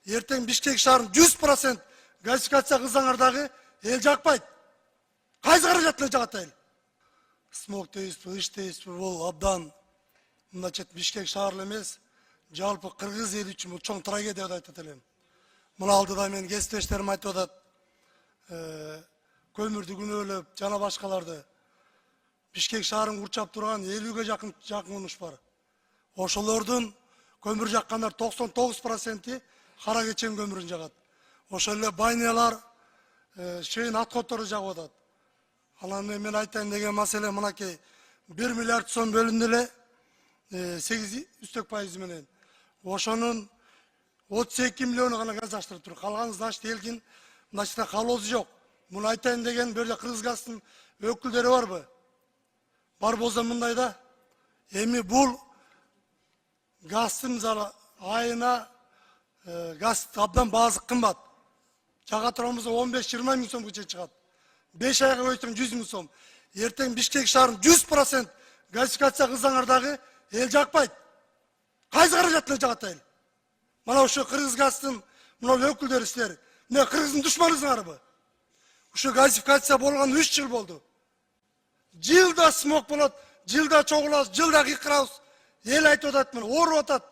Ертең Бишкек шаарын 100% газификация кылсаңар дагы эл жакпайт. Кайсы каражат жагат эл? Смог дейсизби, иш дейсизби, бул абдан мындача Бишкек шаары эмес, жалпы кыргыз эли үчүн бул чоң трагедия деп айтат элем. Мына алдыда мен кесиптештерим айтып атат. Көмүрдү күнөөлөп, жана башкаларды. Бишкек шаарын курчап турган 50-ге жакын уруш бар. Ошолордун көмүр жаккандар 99% кара кечен көмүрүн жагат. Ошол эле байнялар, шейин аткоторду жагып атат. Анан мен айтайын деген маселе мынакей 1 миллиард сом бөлүндү эле 8% менен. Ошонун 32 миллиону гана газ аштырып тур. Калганы значит элдин мындача калоосу жок. Муну айтайын деген бул жерде Кыргызстандын өкүлдөрү барбы? Бар болсо мындай да, эми бул газдын мисалы айына газ абдан баасы кымбат. Жага турганбызда 15-20 миң сомго чыгат. 5 айга көйсөң 100 миң сом. Ертең Бишкек шаарын 100% газификация кылсаңар дагы эл жакпайт. Кайсы каражат жагат эл? Мына ошо Кыргызстандын мына өкүлдөрү силер, эмне Кыргыздын душманысыңарбы? Ошо газификация болгон 3 жыл болду. Жылда смог болот, жылда чогулабыз, жылда кыйкырабыз. Эл айтып атат, мен ооруп атат.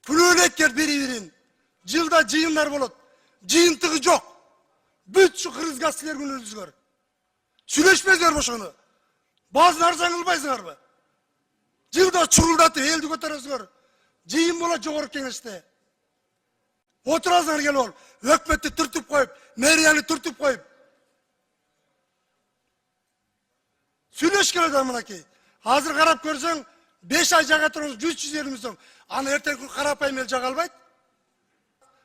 Пүлөлөткер бири-бирин. Жылда жыйындар болот. Жыйынтыгы жок. Бүт şu Kırgız gaz силер күнүңүзгөр. Сүйлөшпөңөр ошону. Баазын арзан кылбайсыңарбы? Жылда чурулдатып элди көтөрөсүңөр. Жыйын болот жогорку кеңеште. Отурасыңар келип ал. Өкмөттү түртүп коюп, мэрияны түртүп коюп. Сүйлөшкөн адам мынакей. Азыр карап көрсөң 5 ай жага турабыз 100-150 миң сом. Аны эртең карапайым эл жага албайт.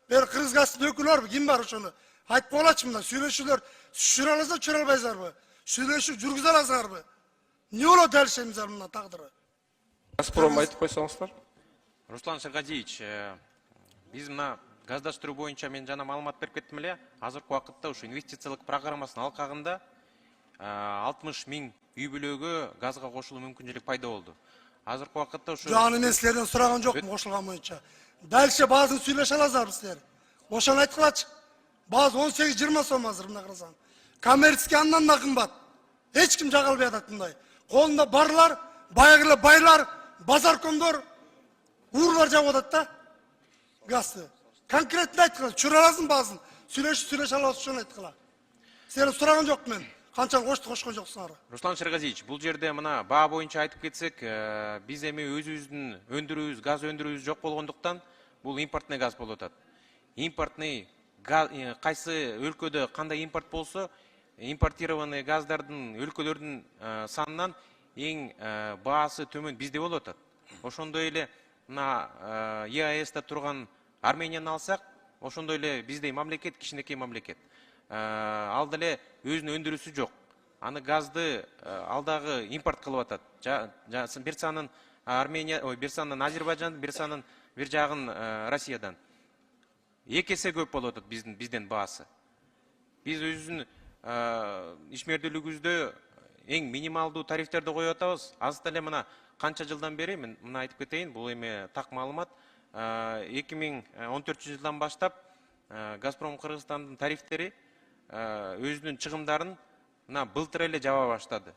Бер Кыргыз газдын өкүлү барбы? Ким бар ошону? Айтып болачы мындан, сүйлөшүүлөр жүрө аласа жүрө албайсыңарбы? Сүйлөшүү жүргүзө аласыңарбы? Эмне болот дал мисалы мына тагдыры? Газпром айтып койсоңуздар. Руслан Шергазиевич, биз мына газдаштыруу боюнча мен жана маалымат берип кеттим эле. Азыркы убакытта ушу инвестициялык программасынын алкагында 60 миң үй бүлөгө газга кошулуу мүмкүнчүлүк пайда болду. Азыркы убакытта ушу Жаны мен силерден сураган жокмун кошулган боюнча. Дальше баазын сүйлөшө аласыңарбы силер? Ошону айткылачы. Бааз 18-20 сом азыр мына карасаң. Коммерческий андан да кымбат. Эч ким жага албай атат мындай. Колунда барлар, баягы байлар, базаркомдор, уурлар жагып атат да. Газды. Конкретно айткыла, чүрө аласың баазын. Сүйлөшө аласың, ошону айткыла. Силерден сураган жокмун мен. Канчалык кошкон жоксуңар? Руслан Шергазиевич, бул жерде мына баа боюнча айтып кетсек, биз эми өзүбүздүн өндүрүүбүз, газ өндүрүүбүз жок болгондуктан бул импортный газ болуп атат. Импортный газ кайсы өлкөдө кандай импорт болсо, импортированный газдардын өлкөлөрдүн санынан эң баасы төмөн бизде болуп атат. Ошондой эле мына ЕАЭСте турган Арменияны алсак, ошондой эле биздей мамлекет, кичинекей мамлекет. Ал деле өзүнүн өндүрүүсү жок. Аны газды алдагы импорт кылып атат. Бир санын Армения, бир санын Азербайжан, бир санын бир жагын Россиядан. 2 эсе көп болуп атат бизден баасы. Биз өзүбүздүн ишмердүүлүгүбүздө эң минималдуу тарифтерди коюп атабыз. Азыр эле мына канча жылдан бери мен мына айтып кетейин, бул эми так маалымат. 2014-жылдан баштап Газпром Кыргызстандын тарифтери өзүнүн чыгымдарын мына былтыр эле жаба баштады.